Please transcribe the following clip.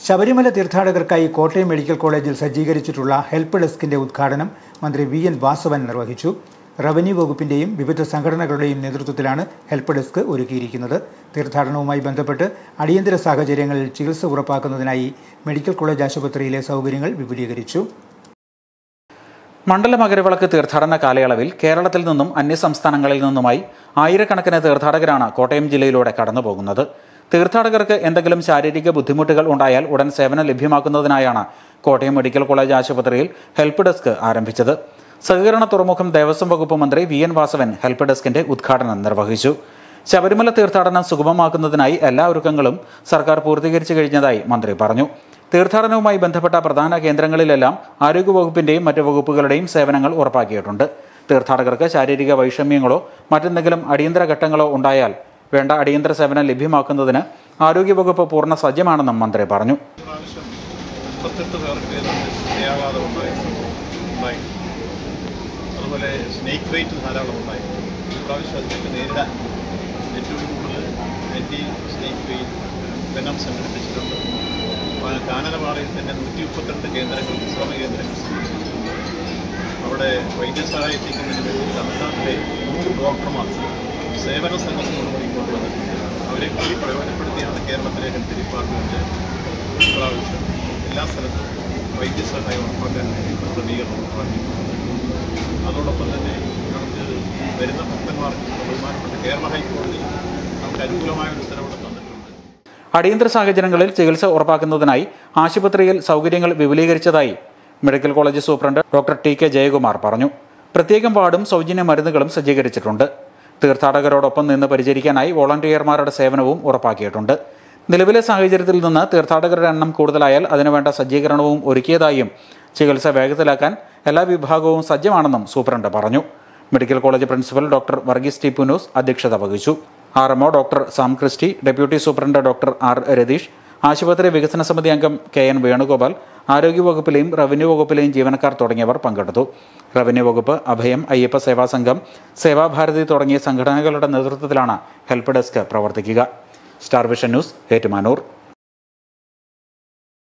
Sabarimala തീർത്ഥാടകർക്കായി Kottayam medical കോളേജിൽ സജ്ജീകരിച്ചിട്ടുള്ള help ഡെസ്കിന്റെ ഉദ്ഘാടനം മന്ത്രി VN വാസവൻ നിർവഹിച്ചു. റവന്യൂ വകുപ്പിന്റെയും വിവിധ സംഘടനകളുടെയും നേതൃത്വത്തിലാണ് ഹെൽപ്പ് ഡെസ്ക് ഒരുക്കിയിരിക്കുന്നത്. തീർത്ഥാടനവുമായി ബന്ധപ്പെട്ട് അടിയന്തര സാഹചര്യങ്ങളിൽ ചികിത്സ ഉറപ്പാക്കുന്നതിനായി മെഡിക്കൽ കോളേജ് ആശുപത്രിയിലെ സൗകര്യങ്ങൾ വിപുലീകരിച്ചു. മണ്ഡല മകരവിളക്ക് തീർത്ഥാടന കാലയളവിൽ കേരളത്തിൽ നിന്നും അന്യസംസ്ഥാനങ്ങളിൽ നിന്നുമായി ആയിരക്കണക്കിന് തീർത്ഥാടകരാണ് കോട്ടയം ജില്ലയിലൂടെ കടന്നുപോകുന്നത്. തീർത്ഥാടകർക്ക് എന്തെങ്കിലും ശാരീരിക ബുദ്ധിമുട്ടുകൾ ഉണ്ടായാൽ ഉടൻ സേവനം ലഭ്യമാക്കുന്നതിനായാണ് കോട്ടയം മെഡിക്കൽ കോളേജ് ആശുപത്രിയിൽ ഹെൽപ്പ് ഡെസ്ക് ആരംഭിച്ചത്. സഹകരണ തുറമുഖം ദേവസ്വം വകുപ്പ് മന്ത്രി VN വാസവൻ ഹെൽപ്പ് ഡെസ്കിന്റെ ഉദ്ഘാടനം നിർവഹിച്ചു. ശബരിമല തീർത്ഥാടനം സുഗമമാക്കുന്നതിനായി എല്ലാ ഒരുക്കങ്ങളും സർക്കാർ പൂർത്തീകരിച്ചു കഴിഞ്ഞതായി മന്ത്രി പറഞ്ഞു. തീർത്ഥാടനവുമായി ബന്ധപ്പെട്ട പ്രധാന കേന്ദ്രങ്ങളിലെല്ലാം ആരോഗ്യവകുപ്പിന്റെയും മറ്റ് വകുപ്പുകളുടെയും സേവനങ്ങൾ ഉറപ്പാക്കിയിട്ടുണ്ട്. തീർത്ഥാടകർക്ക് ശാരീരിക വൈഷമ്യങ്ങളോ മറ്റെന്തെങ്കിലും അടിയന്തര ഘട്ടങ്ങളോ ഉണ്ടായാൽ വേണ്ട അടിയന്തര സേവനം ലഭ്യമാക്കുന്നതിന് ആരോഗ്യവകുപ്പ് പൂർണ്ണ സജ്ജമാണെന്നും മന്ത്രി പറഞ്ഞു. അതുപോലെ സ്നേക്ക് ബൈറ്റ് ധാരാളം ഉണ്ടായി. ഇപ്രാവശ്യം അതിലേക്ക് നേരിടാൻ ഏറ്റവും കൂടുതൽ സ്നേക്ക് ബൈറ്റ് വെനം സംഘടിപ്പിച്ചിട്ടുണ്ട്. കാനനപാറയിൽ തന്നെ 132 കേന്ദ്രങ്ങൾ, വിശ്രമ കേന്ദ്രങ്ങൾ സംഘടിപ്പിച്ചിട്ടുണ്ട്. അവിടെ വൈദ്യസഹായം എത്തിക്കുന്നതിന് വേണ്ടി തമിഴ്നാട്ടിലെ 100 ഡോക്ടർമാർ സേവന സംഘത്തോടുകൂടി കൊണ്ടുവന്നിട്ടുണ്ട്. അവരെ കൂടി പ്രയോജനപ്പെടുത്തിയാണ് കേരളത്തിലെ ഹെൽത്ത് ഡിപ്പാർട്ട്മെൻറ്റ് ഇപ്രാവശ്യം എല്ലാ സ്ഥലത്തും വൈദ്യസഹായം ഉറപ്പാക്കാൻ വേണ്ടി ക്രമീകരണം ഉറപ്പാക്കിയിട്ടുണ്ട്. അതോടൊപ്പം തന്നെ നമുക്ക് വരുന്ന ഭക്തന്മാർക്ക് ബഹുമാനപ്പെട്ട കേരള ഹൈക്കോടതി നമുക്ക് അനുകൂലമായ ഒരു ഉത്തരവ് തന്നിട്ടുണ്ട്. അടിയന്തര സാഹചര്യങ്ങളിൽ ചികിത്സ ഉറപ്പാക്കുന്നതിനായി ആശുപത്രിയിൽ സൗകര്യങ്ങൾ വിപുലീകരിച്ചതായി medical college superintendent doctor TK Jayakumar പറഞ്ഞു. പ്രത്യേകം വാർഡും സൗജന്യ മരുന്നുകളും സജ്ജീകരിച്ചിട്ടുണ്ട്. തീർത്ഥാടകരോടൊപ്പം നിന്ന് പരിചരിക്കാനായി വോളണ്ടിയർമാരുടെ സേവനവും ഉറപ്പാക്കിയിട്ടുണ്ട്. നിലവിലെ സാഹചര്യത്തിൽ നിന്ന് തീർത്ഥാടകരുടെ എണ്ണം കൂടുതലായാൽ അതിനുവേണ്ട സജ്ജീകരണവും ഒരുക്കിയതായും ചികിത്സ വേഗത്തിലാക്കാൻ എല്ലാ വിഭാഗവും സജ്ജമാണെന്നും സൂപ്രണ്ട് പറഞ്ഞു. Medical college principal doctor Varghese T. Punnoose അധ്യക്ഷത വഹിച്ചു. RMO doctor Sam Christy, deputy superintendent doctor R. Ratheesh, ആശുപത്രി വികസന സമിതി അംഗം KN വേണുഗോപാൽ, ആരോഗ്യവകുപ്പിലെയും റവന്യൂ വകുപ്പിലെയും ജീവനക്കാർ തുടങ്ങിയവർ പങ്കെടുത്തു. റവന്യൂ വകുപ്പ്, അഭയം, അയ്യപ്പ സേവാ സംഘം, സേവാഭാരതി തുടങ്ങിയ സംഘടനകളുടെ നേതൃത്വത്തിലാണ് ഹെൽപ്പ് ഡെസ്ക് പ്രവർത്തിക്കുക. Star vision news, Ettumanoor.